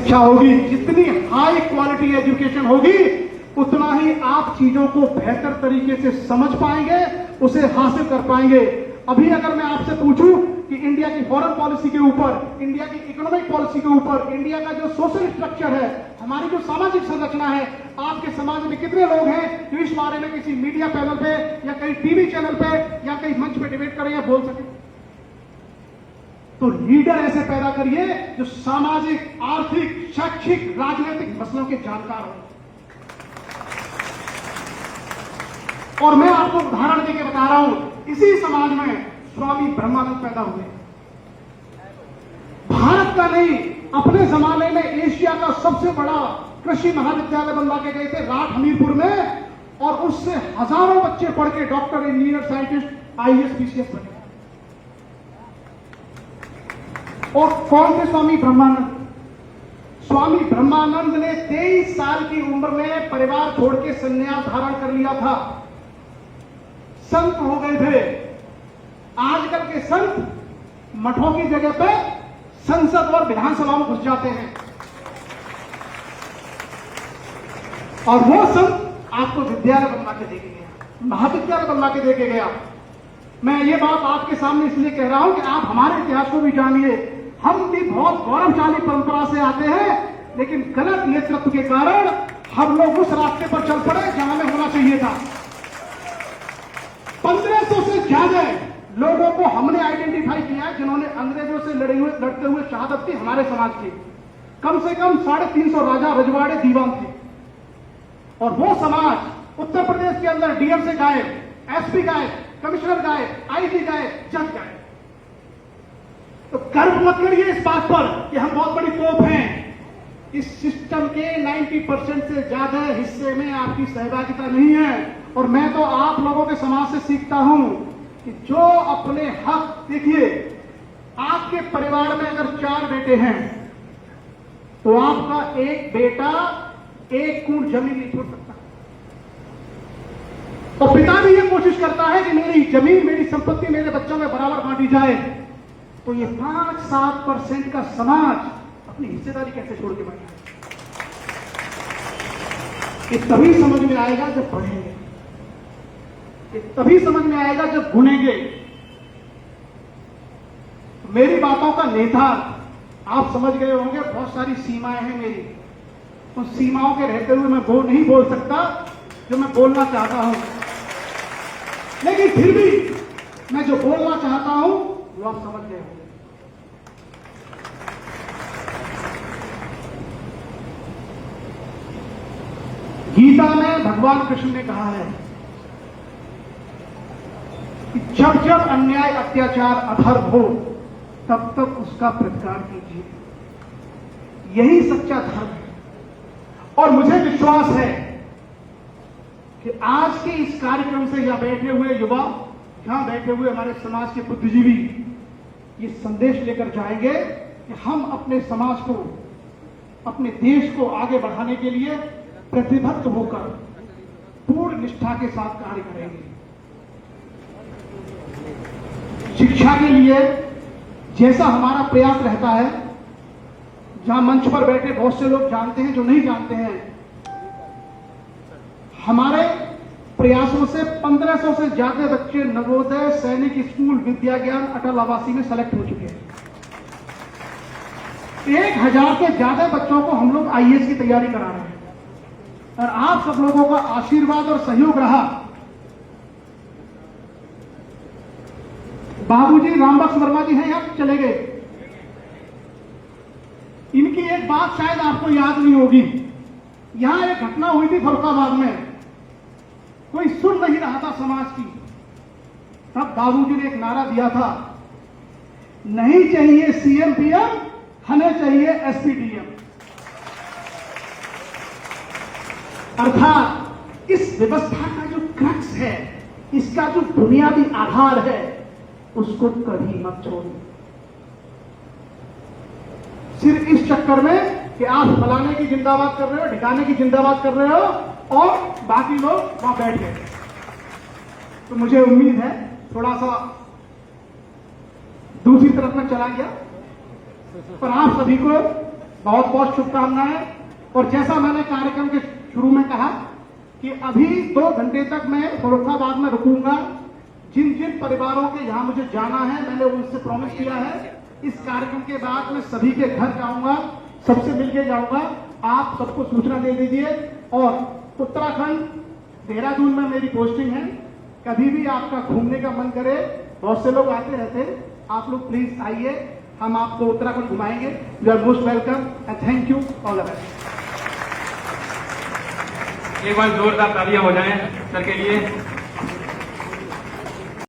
शिक्षा होगी, जितनी हाई क्वालिटी एजुकेशन होगी, उतना ही आप चीजों को बेहतर तरीके से समझ पाएंगे, उसे हासिल कर पाएंगे। अभी अगर मैं आपसे पूछूं कि इंडिया की फॉरेन पॉलिसी के ऊपर, इंडिया की इकोनॉमिक पॉलिसी के ऊपर, इंडिया का जो सोशल स्ट्रक्चर है, हमारी जो सामाजिक संरचना है, आपके समाज में कितने लोग हैं जो इस बारे में किसी मीडिया पैनल पे या कहीं टीवी चैनल पे या कहीं मंच पे डिबेट करें या बोल सके? तो लीडर ऐसे पैदा करिए जो सामाजिक, आर्थिक, शैक्षिक, राजनीतिक मसलों के जानकार हो। और मैं आपको उदाहरण देके बता रहा हूं, इसी समाज में स्वामी ब्रह्मानंद पैदा हुए। भारत का नहीं, अपने जमाने में एशिया का सबसे बड़ा कृषि महाविद्यालय बनवा के गए थे राठ हमीरपुर में, और उससे हजारों बच्चे पढ़ के doctor, engineer, scientist, IAS, PCS बने। और कौन थे स्वामी ब्रह्मानंद? स्वामी ब्रह्मानंद ने 23 साल की उम्र में परिवार छोड़ के संन्यास धारण कर लिया था। संत हो गए थे। आजकल के संत मठों की जगह पे संसद और विधानसभा में घुस जाते हैं, और वो संत आपको विद्यालय बनवा के देके गया, महाविद्यालय बनवा के देके गया। मैं ये बात आपके सामने इसलिए कह रहा हूं कि आप हमारे इतिहास को भी जानिए। हम भी बहुत गौरवशाली परंपरा से आते हैं, लेकिन गलत नेतृत्व के कारण हम लोग उस रास्ते पर चल पड़े जहां हमें होना चाहिए था। 1500 से ज्यादा लोगों को हमने आइडेंटिफाई किया जिन्होंने अंग्रेजों से लड़ते हुए शहादत दी हमारे समाज की। कम से कम 350 राजा, रजवाड़े, दीवान थे। और वो समाज उत्तर प्रदेश के अंदर डीएम से गायब, एसपी गायब, कमिश्नर गायब, आईजी गायब, जज गायब। तो गर्व मत करिए इस बात पर कि हम बहुत बड़ी तोप हैं। इस सिस्टम के 90% से ज्यादा हिस्से में आपकी सहभागिता नहीं है। और मैं तो आप लोगों के समाज से सीखता हूं कि जो अपने हक, देखिए आपके परिवार में अगर 4 बेटे हैं तो आपका एक बेटा 1 कूड़ जमीन नहीं छोड़ सकता। और पिता भी ये कोशिश करता है कि मेरी जमीन, मेरी संपत्ति मेरे बच्चों में बराबर बांटी जाए। तो ये 5-7% का समाज अपनी हिस्सेदारी कैसे छोड़ के बैठा है? ये तभी समझ में आएगा जब पढ़ेंगे, ये तभी समझ में आएगा जब गुनेंगे। मेरी बातों का नेता आप समझ गए होंगे, बहुत सारी सीमाएं हैं मेरी। उन सीमाओं के रहते हुए मैं वो नहीं बोल सकता जो मैं बोलना चाहता हूं, लेकिन फिर भी मैं जो बोलना चाहता हूं वो आप समझ गए होंगे। गीता में भगवान कृष्ण ने कहा है कि जब जब अन्याय, अत्याचार, अधर्म हो तब तक उसका प्रतिकार कीजिए। यही सच्चा धर्म है। और मुझे विश्वास है कि आज के इस कार्यक्रम से यहां बैठे हुए युवा, यहां बैठे हुए हमारे समाज के बुद्धिजीवी ये संदेश लेकर जाएंगे कि हम अपने समाज को, अपने देश को आगे बढ़ाने के लिए प्रतिबद्ध होकर पूर्ण निष्ठा के साथ कार्य करेंगे। शिक्षा के लिए जैसा हमारा प्रयास रहता है, जहां मंच पर बैठे बहुत से लोग जानते हैं, जो नहीं जानते हैं, हमारे प्रयासों से 1500 से ज्यादा बच्चे नवोदय, सैनिक स्कूल, विद्या ज्ञान, अटल आवासीय में सेलेक्ट हो चुके हैं। 1000 के ज्यादा बच्चों को हम लोग आईएएस की तैयारी करा रहे हैं। और आप सब लोगों का आशीर्वाद और सहयोग रहा। बाबूजी रामबख्श वर्मा जी हैं, यहां चले गए। इनकी एक बात शायद आपको याद नहीं होगी। यहां एक घटना हुई थी फरुखाबाद में, कोई सुन नहीं रहा था समाज की। तब बाबूजी ने एक नारा दिया था, नहीं चाहिए सीएम पीएम, हमें चाहिए एसपी डीएम। अर्थात इस व्यवस्था का जो क्रक्स है, इसका जो बुनियादी आधार है, उसको कभी मत छोड़िए। सिर्फ इस चक्कर में कि आप फलाने की जिंदाबाद कर रहे हो, ठिकाने की जिंदाबाद कर रहे हो और बाकी लोग वहां बैठ गए। तो मुझे उम्मीद है थोड़ा सा दूसरी तरफ में चला गया, पर आप सभी को बहुत बहुत शुभकामनाएं। और जैसा मैंने कार्यक्रम के शुरू में कहा कि अभी 2 घंटे तक मैं फर्रुखाबाद में रुकूंगा। जिन जिन परिवारों के यहां मुझे जाना है, मैंने उनसे प्रॉमिस किया है, इस कार्यक्रम के बाद मैं सभी के घर जाऊंगा, सबसे मिलके जाऊंगा। आप सबको सूचना दे दीजिए। और उत्तराखंड देहरादून में मेरी पोस्टिंग है, कभी भी आपका घूमने का मन करे, बहुत से लोग आते रहते हैं, आप लोग प्लीज आइए, हम आपको उत्तराखंड घुमाएंगे। You are most welcome and thank you, all the best. एक बार जोरदार तालियां हो जाएं सर के लिए।